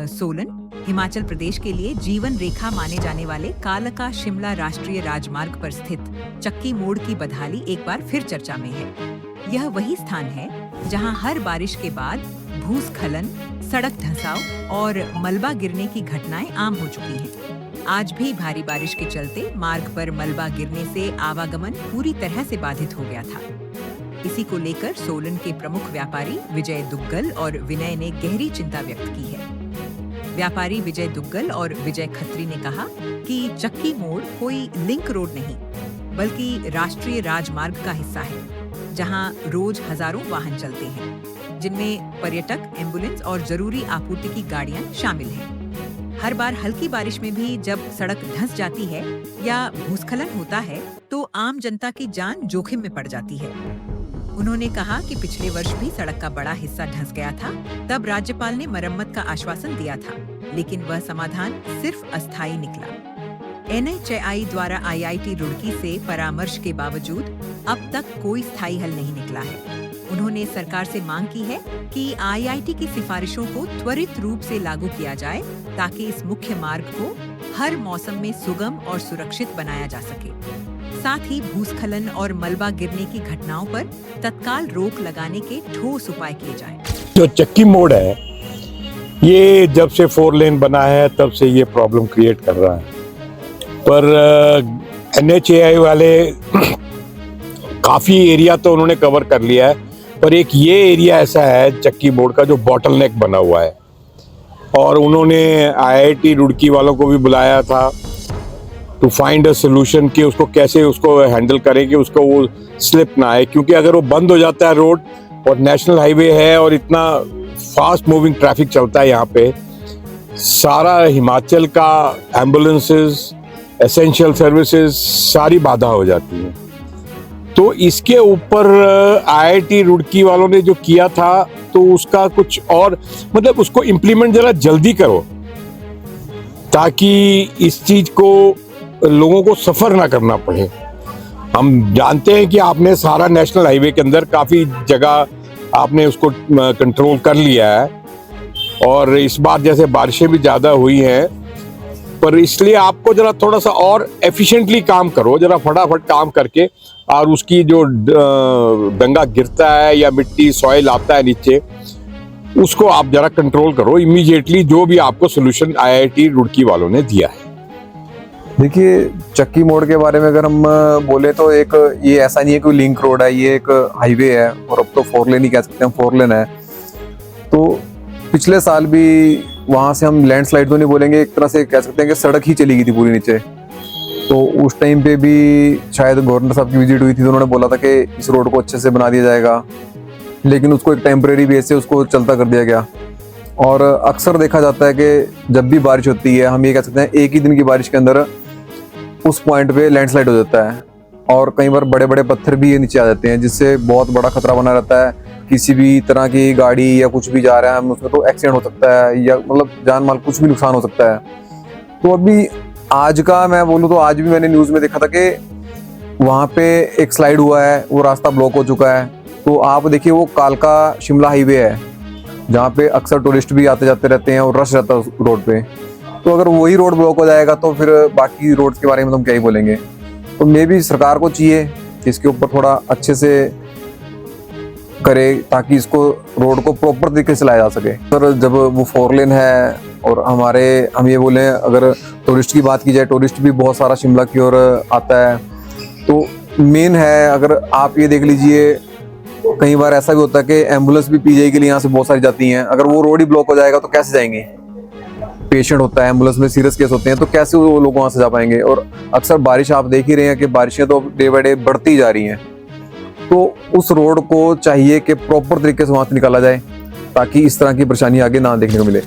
सोलन, हिमाचल प्रदेश के लिए जीवन रेखा माने जाने वाले कालका शिमला राष्ट्रीय राजमार्ग पर स्थित चक्की मोड़ की बदहाली एक बार फिर चर्चा में है। यह वही स्थान है जहां हर बारिश के बाद भूस्खलन, सड़क धंसाव और मलबा गिरने की घटनाएं आम हो चुकी हैं। आज भी भारी बारिश के चलते मार्ग पर मलबा गिरने से आवागमन पूरी तरह से बाधित हो गया था। इसी को लेकर सोलन के प्रमुख व्यापारी विजय दुग्गल और विनय ने गहरी चिंता व्यक्त की है। व्यापारी विजय दुग्गल और विजय खत्री ने कहा कि चक्की मोड़ कोई लिंक रोड नहीं, बल्कि राष्ट्रीय राजमार्ग का हिस्सा है, जहां रोज हजारों वाहन चलते हैं, जिनमें पर्यटक, एम्बुलेंस और जरूरी आपूर्ति की गाड़ियां शामिल हैं। हर बार हल्की बारिश में भी जब सड़क धंस जाती है या भूस्खलन होता है, तो आम जनता की जान जोखिम में पड़ जाती है। उन्होंने कहा कि पिछले वर्ष भी सड़क का बड़ा हिस्सा धंस गया था। तब राज्यपाल ने मरम्मत का आश्वासन दिया था, लेकिन वह समाधान सिर्फ अस्थायी निकला। NHAI द्वारा IIT रुड़की से परामर्श के बावजूद अब तक कोई स्थायी हल नहीं निकला है। उन्होंने सरकार से मांग की है कि IIT की सिफारिशों को त्वरित रूप से लागू किया जाए, ताकि इस मुख्य मार्ग को हर मौसम में सुगम और सुरक्षित बनाया जा सके। साथ ही भूस्खलन और मलबा गिरने की घटनाओं पर तत्काल रोक लगाने के ठोस उपाय किए जाएं। जो चक्की मोड़ है, ये जब से 4 लेन बना है तब से ये प्रॉब्लम क्रिएट कर रहा है। पर NHAI वाले काफी एरिया तो उन्होंने कवर कर लिया है, पर एक ये एरिया ऐसा है चक्की मोड़ का जो बॉटलनेक बना हुआ है, और उन्होंने IIT रुड़की वालों को भी बुलाया था टू फाइंड अ सोल्यूशन कि उसको कैसे उसको हैंडल करें कि उसको वो स्लिप ना आए, क्योंकि अगर वो बंद हो जाता है रोड और नेशनल हाईवे है और इतना फास्ट मूविंग ट्रैफिक चलता है यहाँ पे, सारा हिमाचल का एम्बुलेंसेस, एसेंशियल सर्विसेज सारी बाधा हो जाती है। तो इसके ऊपर IIT रुड़की वालों ने जो किया था, तो उसका कुछ और मतलब उसको इम्प्लीमेंट जरा जल्दी करो, ताकि इस चीज को लोगों को सफर ना करना पड़े। हम जानते हैं कि आपने सारा नेशनल हाईवे के अंदर काफी जगह आपने उसको कंट्रोल कर लिया है, और इस बार जैसे बारिशें भी ज्यादा हुई हैं, पर इसलिए आपको जरा थोड़ा सा और एफिशिएंटली काम करो, जरा फटाफट काम करके, और उसकी जो डंगा गिरता है या मिट्टी सॉइल आता है नीचे, उसको आप जरा कंट्रोल करो इमीडिएटली, जो भी आपको सोल्यूशन IIT रुड़की वालों ने दिया है। देखिए, चक्की मोड़ के बारे में अगर हम बोले तो एक ये ऐसा नहीं है कोई लिंक रोड है, ये एक हाईवे है, और अब तो 4 लेन ही कह सकते हैं, 4 लेन है। तो पिछले साल भी वहाँ से हम लैंडस्लाइड तो नहीं बोलेंगे, एक तरह से कह सकते हैं कि सड़क ही चली गई थी पूरी नीचे। तो उस टाइम पे भी शायद गवर्नर साहब की विजिट हुई थी, तो उन्होंने बोला था कि इस रोड को अच्छे से बना दिया जाएगा, लेकिन उसको एक टेम्परेरी बेस से उसको चलता कर दिया गया। और अक्सर देखा जाता है कि जब भी बारिश होती है, हम ये कह सकते हैं एक ही दिन की बारिश के अंदर उस पॉइंट पे लैंडस्लाइड हो जाता है, और कई बार बड़े बड़े पत्थर भी नीचे आ जाते हैं, जिससे बहुत बड़ा खतरा बना रहता है। किसी भी तरह की गाड़ी या कुछ भी जा रहा है हम उसमें, तो एक्सीडेंट हो सकता है, या मतलब जान माल कुछ भी नुकसान हो सकता है। तो अभी आज का मैं बोलूँ तो आज भी मैंने न्यूज़ में देखा था कि वहाँ पे एक स्लाइड हुआ है, वो रास्ता ब्लॉक हो चुका है। तो आप देखिए, वो कालका शिमला हाईवे है, जहाँ पे अक्सर टूरिस्ट भी आते जाते रहते हैं और रश रहता है उस रोड पे। तो अगर वही रोड ब्लॉक हो जाएगा तो फिर बाकी रोड्स के बारे में हम क्या ही बोलेंगे। तो मे भी सरकार को चाहिए कि इसके ऊपर थोड़ा अच्छे से करे, ताकि इसको रोड को प्रॉपर तरीके से लाया जा सके। सर, जब वो 4 लेन है, और हम ये बोले, अगर टूरिस्ट की बात की जाए, टूरिस्ट भी बहुत सारा शिमला की ओर आता है। तो मेन है, अगर आप ये देख लीजिए, कई बार ऐसा भी होता है कि एम्बुलेंस भी PGI के लिए यहाँ से बहुत सारी जाती हैं। अगर वो रोड ही ब्लॉक हो जाएगा तो कैसे जाएंगे? पेशेंट होता है, एम्बुलेंस में सीरियस केस होते हैं, तो कैसे वो लोग वहाँ से जा पाएंगे? और अक्सर बारिश आप देख ही रहे हैं कि बारिशें तो डे बाय डे बढ़ती जा रही हैं। तो उस रोड को चाहिए कि प्रॉपर तरीके से वहाँ से निकाला जाए, ताकि इस तरह की परेशानी आगे ना देखने को मिले।